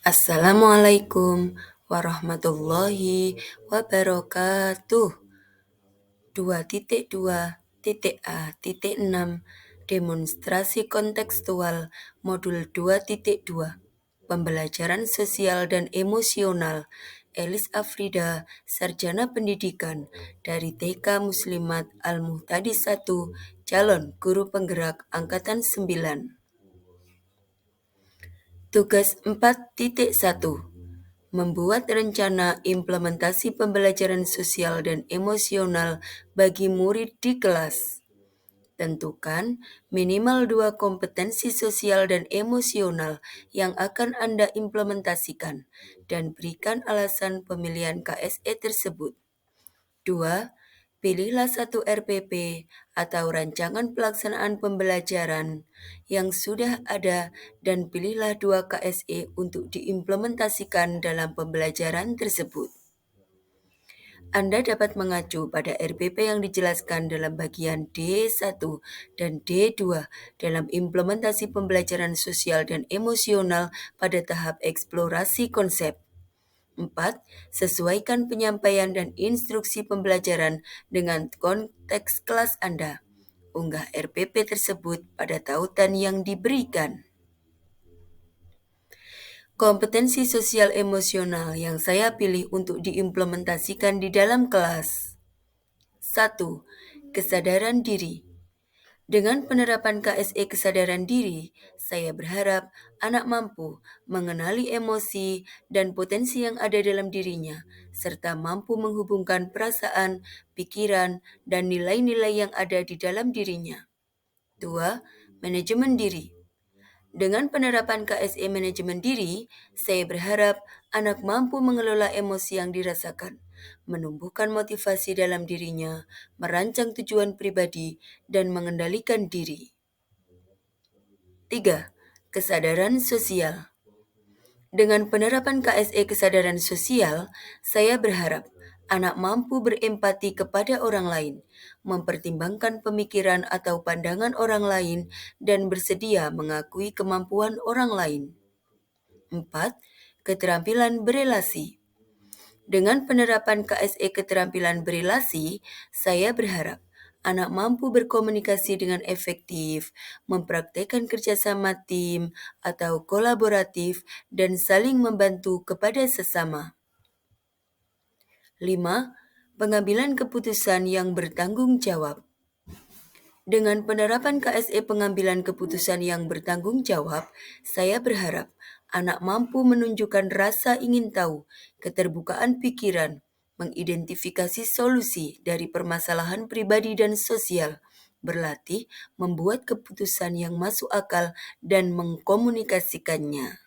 Assalamualaikum warahmatullahi wabarakatuh. 2.2.A.6 Demonstrasi kontekstual Modul 2.2 Pembelajaran sosial dan emosional Elis Afrida, Sarjana Pendidikan dari TK Muslimat Al-Muhtadi 1, calon guru penggerak Angkatan 9. Tugas 4.1 Membuat rencana implementasi pembelajaran sosial dan emosional bagi murid di kelas. Tentukan minimal 2 kompetensi sosial dan emosional yang akan Anda implementasikan dan berikan alasan pemilihan KSE tersebut. 2. Pilihlah satu RPP atau rancangan pelaksanaan pembelajaran yang sudah ada dan pilihlah 2 KSE untuk diimplementasikan dalam pembelajaran tersebut. Anda dapat mengacu pada RPP yang dijelaskan dalam bagian D1 dan D2 dalam implementasi pembelajaran sosial dan emosional pada tahap eksplorasi konsep. 4. Sesuaikan penyampaian dan instruksi pembelajaran dengan konteks kelas Anda. Unggah RPP tersebut pada tautan yang diberikan. Kompetensi sosial emosional yang saya pilih untuk diimplementasikan di dalam kelas. 1. Kesadaran diri. Dengan penerapan KSE kesadaran diri, saya berharap anak mampu mengenali emosi dan potensi yang ada dalam dirinya, serta mampu menghubungkan perasaan, pikiran, dan nilai-nilai yang ada di dalam dirinya. 2. Manajemen diri. Dengan penerapan KSE manajemen diri, saya berharap anak mampu mengelola emosi yang dirasakan, menumbuhkan motivasi dalam dirinya, merancang tujuan pribadi, dan mengendalikan diri. 3. Kesadaran sosial. Dengan penerapan KSE kesadaran sosial, saya berharap anak mampu berempati kepada orang lain, mempertimbangkan pemikiran atau pandangan orang lain, dan bersedia mengakui kemampuan orang lain. 4. Keterampilan berelasi. Dengan penerapan KSE keterampilan berelasi, saya berharap anak mampu berkomunikasi dengan efektif, mempraktekkan kerjasama tim atau kolaboratif, dan saling membantu kepada sesama. 5. Pengambilan keputusan yang bertanggung jawab. Dengan penerapan KSE pengambilan keputusan yang bertanggung jawab, saya berharap anak mampu menunjukkan rasa ingin tahu, keterbukaan pikiran, mengidentifikasi solusi dari permasalahan pribadi dan sosial, berlatih membuat keputusan yang masuk akal dan mengkomunikasikannya.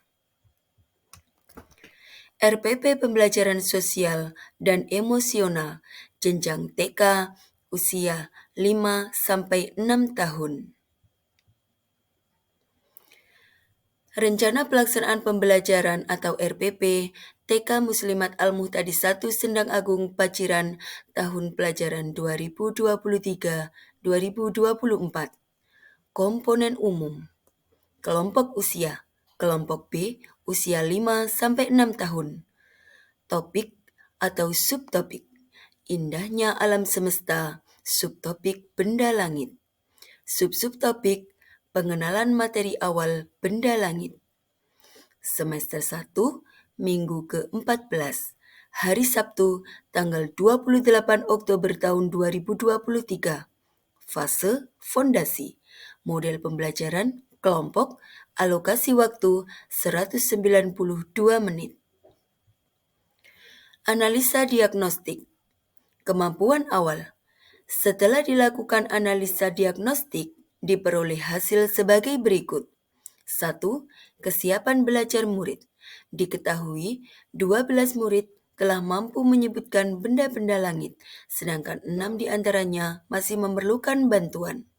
RPP Pembelajaran Sosial dan Emosional jenjang TK usia 5-6 tahun. Rencana Pelaksanaan Pembelajaran atau RPP TK Muslimat Al-Muhtadi 1 Sendang Agung Paciran tahun pelajaran 2023-2024. Komponen umum. Kelompok usia. Kelompok B usia 5-6 tahun. Topik atau subtopik. Indahnya alam semesta. Subtopik benda langit. Subtopik pengenalan materi awal benda langit. Semester 1, minggu ke-14. Hari Sabtu, tanggal 28 Oktober tahun 2023. Fase fondasi. Model pembelajaran kelompok, alokasi waktu 192 menit. Analisa diagnostik. Kemampuan awal. Setelah dilakukan analisa diagnostik, diperoleh hasil sebagai berikut. 1. Kesiapan belajar murid. Diketahui 12 murid telah mampu menyebutkan benda-benda langit, sedangkan 6 diantaranya masih memerlukan bantuan.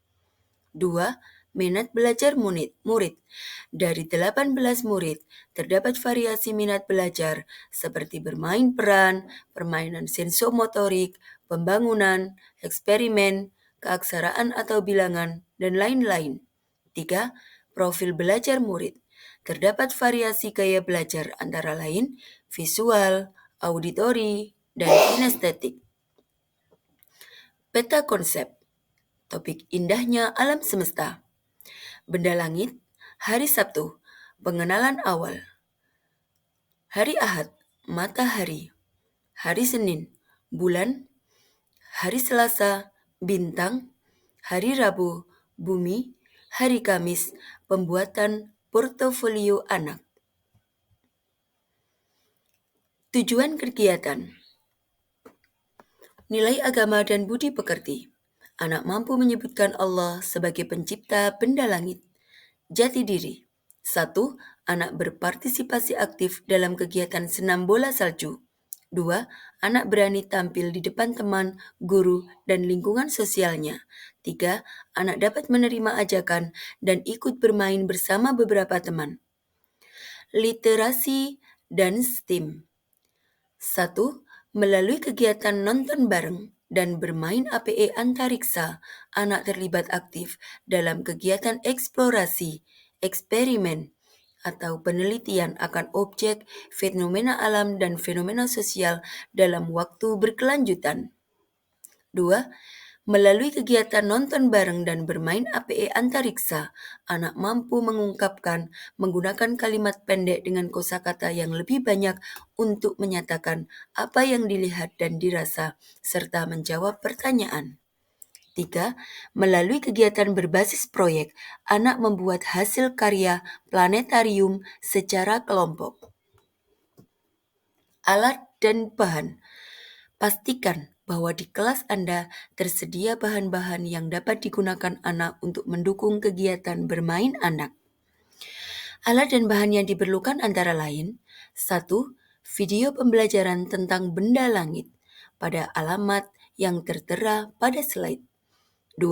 2. Minat belajar murid. Dari 18 murid, terdapat variasi minat belajar seperti bermain peran, permainan sensomotorik, pembangunan, eksperimen, keaksaraan atau bilangan, dan lain-lain. 3. Profil belajar murid. Terdapat variasi gaya belajar antara lain visual, auditori, dan kinestetik. Peta konsep, topik indahnya alam semesta. Benda langit, hari Sabtu, pengenalan awal. Hari Ahad, matahari. Hari Senin, bulan. Hari Selasa, bintang. Hari Rabu, bumi. Hari Kamis, pembuatan portofolio anak. Tujuan kegiatan: nilai agama dan budi pekerti. Anak mampu menyebutkan Allah sebagai pencipta benda langit. Jati diri. 1. Anak berpartisipasi aktif dalam kegiatan senam bola salju. 2. Anak berani tampil di depan teman, guru, dan lingkungan sosialnya. 3. Anak dapat menerima ajakan dan ikut bermain bersama beberapa teman. Literasi dan STEAM. 1. Melalui kegiatan nonton bareng dan bermain APE antariksa, anak terlibat aktif dalam kegiatan eksplorasi, eksperimen, atau penelitian akan objek, fenomena alam, dan fenomena sosial dalam waktu berkelanjutan. 2. Melalui kegiatan nonton bareng dan bermain APE antariksa, anak mampu mengungkapkan menggunakan kalimat pendek dengan kosakata yang lebih banyak untuk menyatakan apa yang dilihat dan dirasa, serta menjawab pertanyaan. 3. Melalui kegiatan berbasis proyek, anak membuat hasil karya planetarium secara kelompok. Alat dan bahan. Pastikan bahwa di kelas Anda tersedia bahan-bahan yang dapat digunakan anak untuk mendukung kegiatan bermain anak. Alat dan bahan yang diperlukan antara lain: 1. Video pembelajaran tentang benda langit pada alamat yang tertera pada slide. 2.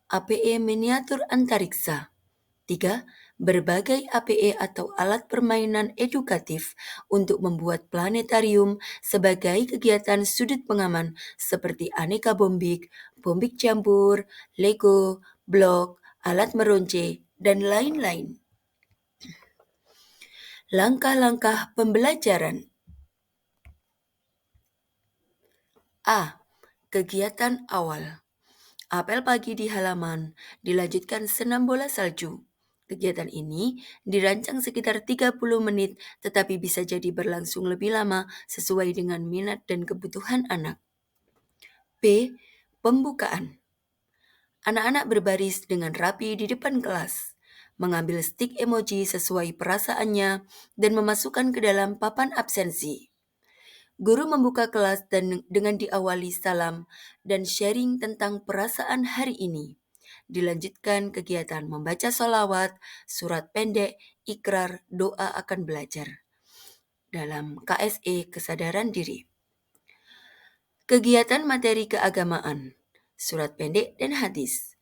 APE miniatur antariksa. 3. Berbagai APE atau alat permainan edukatif untuk membuat planetarium sebagai kegiatan sudut pengaman seperti aneka bombik, bombik campur, Lego, blok, alat meronce, dan lain-lain. Langkah-langkah pembelajaran. A. Kegiatan awal. Apel pagi di halaman, dilanjutkan senam bola salju. Kegiatan ini dirancang sekitar 30 menit tetapi bisa jadi berlangsung lebih lama sesuai dengan minat dan kebutuhan anak. B. Pembukaan. Anak-anak berbaris dengan rapi di depan kelas, mengambil stik emoji sesuai perasaannya dan memasukkan ke dalam papan absensi. Guru membuka kelas dengan diawali salam dan sharing tentang perasaan hari ini. Dilanjutkan kegiatan membaca sholawat, surat pendek, ikrar, doa akan belajar. Dalam KSE Kesadaran Diri. Kegiatan materi keagamaan, surat pendek dan hadis.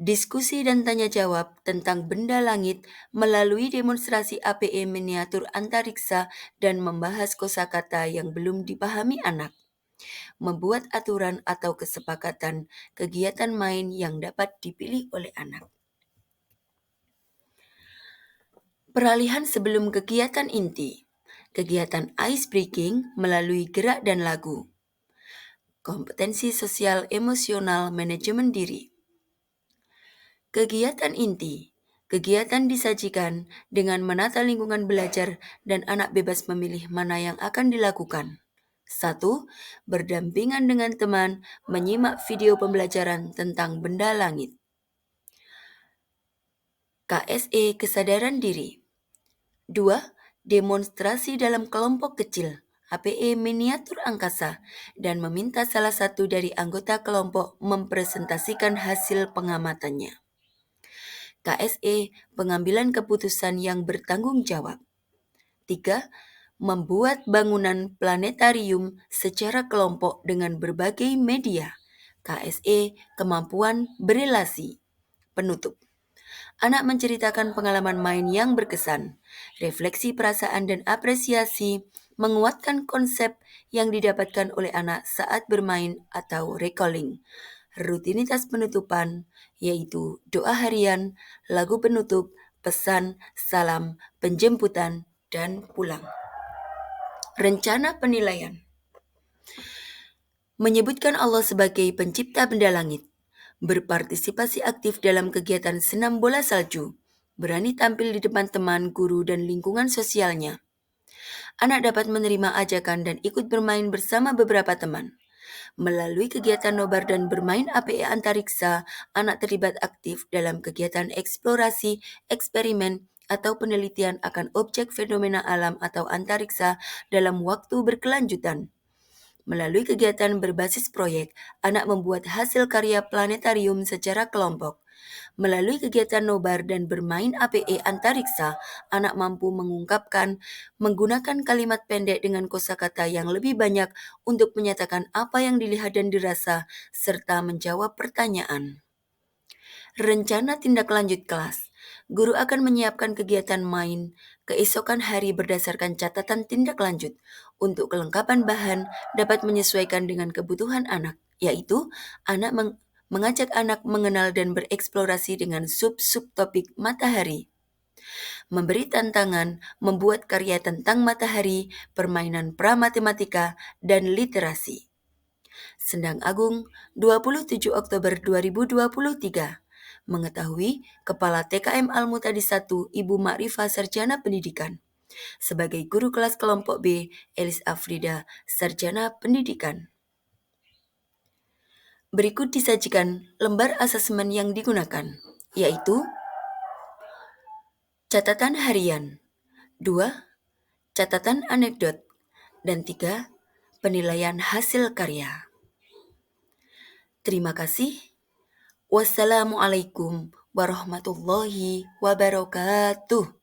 Diskusi dan tanya jawab tentang benda langit melalui demonstrasi APE miniatur antariksa dan membahas kosakata yang belum dipahami anak. Membuat aturan atau kesepakatan kegiatan main yang dapat dipilih oleh anak. Peralihan sebelum kegiatan inti. Kegiatan ice breaking melalui gerak dan lagu. Kompetensi sosial emosional manajemen diri. Kegiatan inti. Kegiatan disajikan dengan menata lingkungan belajar dan anak bebas memilih mana yang akan dilakukan. 1. Berdampingan dengan teman, menyimak video pembelajaran tentang benda langit. KSE Kesadaran Diri. 2. Demonstrasi dalam kelompok kecil, APE miniatur angkasa, dan meminta salah satu dari anggota kelompok mempresentasikan hasil pengamatannya. KSE Pengambilan keputusan yang bertanggung jawab. 3. Membuat bangunan planetarium secara kelompok dengan berbagai media. KSE Kemampuan berelasi. Penutup. Anak menceritakan pengalaman main yang berkesan, refleksi perasaan dan apresiasi, menguatkan konsep yang didapatkan oleh anak saat bermain atau recalling. Rutinitas penutupan, yaitu doa harian, lagu penutup, pesan, salam, penjemputan, dan pulang. Rencana penilaian menyebutkan Allah sebagai pencipta benda langit, berpartisipasi aktif dalam kegiatan senam bola salju, berani tampil di depan teman, guru, dan lingkungan sosialnya. Anak dapat menerima ajakan dan ikut bermain bersama beberapa teman. Melalui kegiatan nobar dan bermain APE antariksa, anak terlibat aktif dalam kegiatan eksplorasi, eksperimen, atau penelitian akan objek fenomena alam atau antariksa dalam waktu berkelanjutan. Melalui kegiatan berbasis proyek, anak membuat hasil karya planetarium secara kelompok. Melalui kegiatan nobar dan bermain APE antariksa, anak mampu menggunakan kalimat pendek dengan kosakata yang lebih banyak untuk menyatakan apa yang dilihat dan dirasa, serta menjawab pertanyaan. Rencana tindak lanjut kelas. Guru akan menyiapkan kegiatan main keesokan hari berdasarkan catatan tindak lanjut. Untuk kelengkapan bahan dapat menyesuaikan dengan kebutuhan anak, yaitu mengajak anak mengenal dan bereksplorasi dengan subtopik matahari. Memberi tantangan membuat karya tentang matahari, permainan pra-matematika, dan literasi. Sendang Agung, 27 Oktober 2023. Mengetahui Kepala TKM Al-Muhtadi 1 Ibu Ma'rifah Sarjana Pendidikan. Sebagai guru kelas kelompok B, Elis Afrida, Sarjana Pendidikan. Berikut disajikan lembar asesmen yang digunakan, yaitu catatan harian, 2. Catatan anekdot, dan 3. Penilaian hasil karya. Terima kasih. Wassalamualaikum warahmatullahi wabarakatuh.